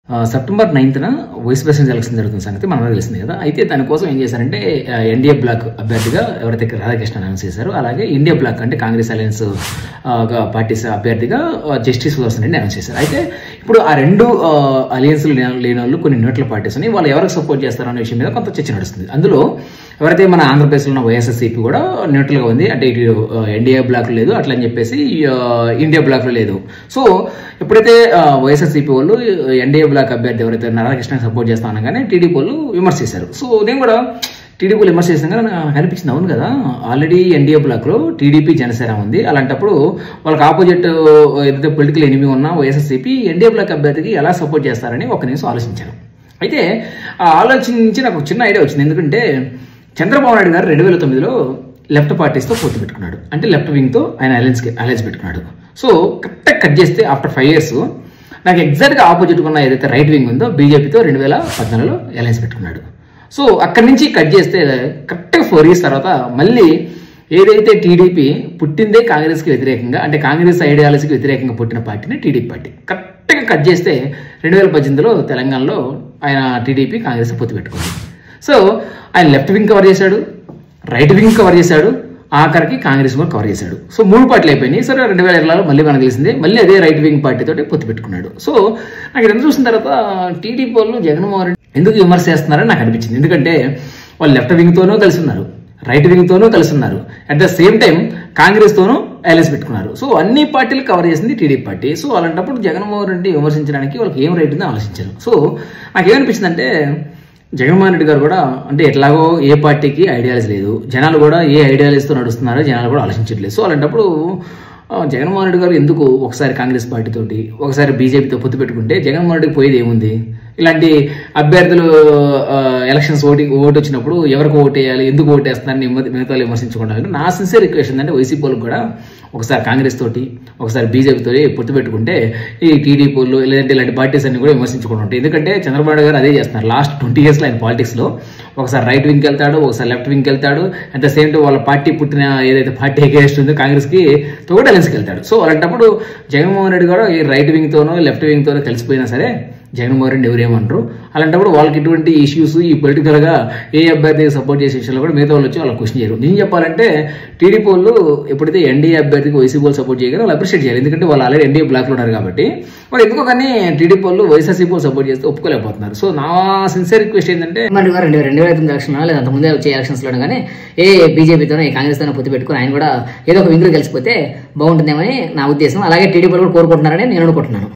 September 9న vice president election జరుగుతున్న సంగతి మనకు తెలిసింది కదా. అయితే దానికోసం ఏం చేశారంటే ఎన్డీఏ బ్లాక్ అభ్యర్థిగా ఎవరైతే రాధాకృష్ణ అనౌన్స్ చేశారో, అలాగే ఇండియా బ్లాక్ అంటే కాంగ్రెస్ అలయన్స్ పార్టీస్ అభ్యర్థిగా జస్టిస్ సుదర్శన్ రెడ్డి అనౌన్స్ చేశారు. అయితే ఇప్పుడు ఆ రెండు అలయన్స్లు లేని వాళ్ళు కొన్ని న్యూట్రల్ పార్టీస్ అని వాళ్ళు ఎవరికి సపోర్ట్ చేస్తారో అనే విషయం మీద కొంత చర్చ నడుస్తుంది. అందులో ఎవరైతే మన ఆంధ్రప్రదేశ్లో ఉన్న వైఎస్ఆర్సీపీ కూడా న్యూట్రల్గా ఉంది, అంటే ఇటు ఎన్డీఏ బ్లాక్ లేదు అట్లా అని చెప్పేసి ఇండియా బ్లాక్లో లేదు. సో ఎప్పుడైతే వైఎస్ఆర్సీపీ వాళ్ళు ఎన్డీఏ బ్లాక్ అభ్యర్థి ఎవరైతే రాధాకృష్ణకి సపోర్ట్ చేస్తా అనగానే టీడీపీ వాళ్ళు విమర్శ చేశారు. సో నేను కూడా టీడీపీ విమర్శ చేసాం కదా, నాకు అనిపించింది అవును కదా, ఆల్రెడీ ఎన్డీఏ బ్లాక్లో టీడీపీ జనసేన ఉంది, అలాంటప్పుడు వాళ్ళకి ఆపోజిట్ ఏదైతే పొలిటికల్ ఎనిమీ ఉన్నా వైఎస్ఆర్సీపీ ఎన్డీఏ బ్లాక్ అభ్యర్థికి ఎలా సపోర్ట్ చేస్తారని ఒక నిమిషం ఆలోచించాను. అయితే ఆ ఆలోచించి నాకు ఒక చిన్న ఐడియా వచ్చింది. ఎందుకంటే చంద్రబాబు నాయుడు గారు 2009లో లెఫ్ట్ పార్టీస్తో పొత్తు పెట్టుకున్నాడు, అంటే లెఫ్ట్ వింగ్తో ఆయన అలయన్స్ పెట్టుకున్నాడు. సో కరెక్ట్గా కట్ చేస్తే ఆఫ్టర్ 5 years నాకు ఎగ్జాక్ట్గా ఆపోజిట్గా ఉన్న ఏదైతే రైట్ వింగ్ ఉందో బీజేపీతో 2014లో అలయన్స్ పెట్టుకున్నాడు. సో అక్కడి నుంచి కట్ చేస్తే కరెక్ట్గా 4 years తర్వాత మళ్ళీ ఏదైతే టీడీపీ పుట్టిందే కాంగ్రెస్కి వ్యతిరేకంగా, అంటే కాంగ్రెస్ ఐడియాలజీకి వ్యతిరేకంగా పుట్టిన పార్టీని టీడీపీ పార్టీ కరెక్ట్గా కట్ చేస్తే 2018లో తెలంగాణలో ఆయన టీడీపీ కాంగ్రెస్ పొత్తు పెట్టుకుంది. సో ఆయన లెఫ్ట్ వింగ్ కవర్ చేశాడు, రైట్ వింగ్ కవర్ చేశాడు, ఆఖరికి కాంగ్రెస్ కూడా కవర్ చేశాడు. సో 3 పార్టీలు అయిపోయినాయి. సరే 2020లో మళ్ళీ మనకు తెలిసిందే మళ్ళీ అదే రైట్ వింగ్ పార్టీతో పొత్తు పెట్టుకున్నాడు. సో నాకు ఇదంతా చూసిన తర్వాత టీడీపీ వాళ్ళు జగన్మోహన్ రెడ్డి ఎందుకు విమర్శ చేస్తున్నారని నాకు అనిపించింది. ఎందుకంటే వాళ్ళు లెఫ్ట్ వింగ్తోనూ కలిసి ఉన్నారు, రైట్ వింగ్తోనూ కలిసి ఉన్నారు, అట్ ద సేమ్ టైం కాంగ్రెస్తోనూ అలయన్స్ పెట్టుకున్నారు. సో అన్ని పార్టీలు కవర్ చేసింది టీడీపీ పార్టీ. సో అలాంటప్పుడు జగన్మోహన్ రెడ్డి విమర్శించడానికి వాళ్ళకి ఏం రైట్ ఉందో ఆలోచించారు. సో నాకేమనిపించింది అంటే జగన్మోహన్ రెడ్డి గారు కూడా అంటే ఎట్లాగో ఏ పార్టీకి ఐడియాలజీ లేదు, జనాలు కూడా ఏ ఐడియాలజీతో నడుస్తున్నారో జనాలు కూడా ఆలోచించట్లేదు. సో అలాంటప్పుడు జగన్మోహన్ రెడ్డి గారు ఎందుకు ఒకసారి కాంగ్రెస్ పార్టీతోటి ఒకసారి బీజేపీతో పొత్తు పెట్టుకుంటే జగన్మోహన్ రెడ్డికి పోయేది ఏముంది? ఇలాంటి అభ్యర్థులు ఎలక్షన్స్ ఓటు వచ్చినప్పుడు ఎవరికి ఓటు వేయాలి, ఎందుకు ఓటు వేస్తున్నారని మిగతా విమర్శించుకుంటారు. నా సిన్సియర్ రిక్వెస్ట్ ఏంటంటే వైసీపీ వాళ్ళకి కూడా ఒకసారి కాంగ్రెస్ తోటి ఒకసారి బీజేపీతో పొత్తు పెట్టుకుంటే ఈ టీడీపీ వాళ్ళు లేదంటే ఇలాంటి పార్టీస్ అన్ని కూడా విమర్శించుకుంటూ ఉంటాయి. ఎందుకంటే చంద్రబాబు నాయుడు గారు అదే చేస్తున్నారు. లాస్ట్ 20 yearsలో ఆయన పాలిటిక్స్లో ఒకసారి రైట్ వింగ్కి వెళ్తాడు, ఒకసారి లెఫ్ట్ వింగ్కి వెళ్తాడు, అట్ ద సేమ్ టైం వాళ్ళ పార్టీ పుట్టిన ఏదైతే పార్టీ అగేన్స్ట్ ఉందో కాంగ్రెస్కి కూడా అలయన్స్కి వెళ్తాడు. సో అలాంటప్పుడు జగన్మోహన్ రెడ్డి కూడా ఈ రైట్ వింగ్తోనో లెఫ్ట్ వింగ్తోనో కలిసిపోయినా సరే జగన్మోహన్ రెడ్డి ఎవరేమంటారు. అలాంటప్పుడు వాళ్ళకి ఇటువంటి ఇష్యూస్ ఈ పొలిటికల్గా ఏ అభ్యర్థికి సపోర్ట్ చేసే విషయంలో కూడా మిగతా వాళ్ళు వచ్చి వాళ్ళకి క్వశ్చన్ చేయరు. నేను చెప్పాలంటే టీడీపీ వాళ్ళు ఎప్పుడైతే ఎన్డీఏ అభ్యర్థికి వైసీపీ వాళ్ళు సపోర్ట్ చేయగానే వాళ్ళు అప్రిషియేట్ చేయాలి. ఎందుకంటే వాళ్ళు ఆల్రెడీ ఎన్డీఏ బ్లాక్లో ఉన్నారు కాబట్టి. వాళ్ళు ఎందుకో కానీ టీడీపీ వాళ్ళు వైఎస్ఆర్సీపీ వాళ్ళు సపోర్ట్ చేస్తే ఒప్పుకోలేకపోతున్నారు. సో నా సిన్సియర్ రిక్వెస్ట్ ఏంటంటే 2019 ఎలక్షన్లో లేదా అంతకుముందే వచ్చే ఎలక్షన్స్లో కానీ ఏ బీజేపీతోనే కాంగ్రెస్తోనే పొత్తు పెట్టుకుని ఆయన కూడా ఏదో ఒక వింగ్లో కలిసిపోతే బాగుంటుందేమని నా ఉద్దేశం. అలాగే టీడీపీ కూడా కోరుకుంటున్నారని నేను అనుకుంటున్నాను.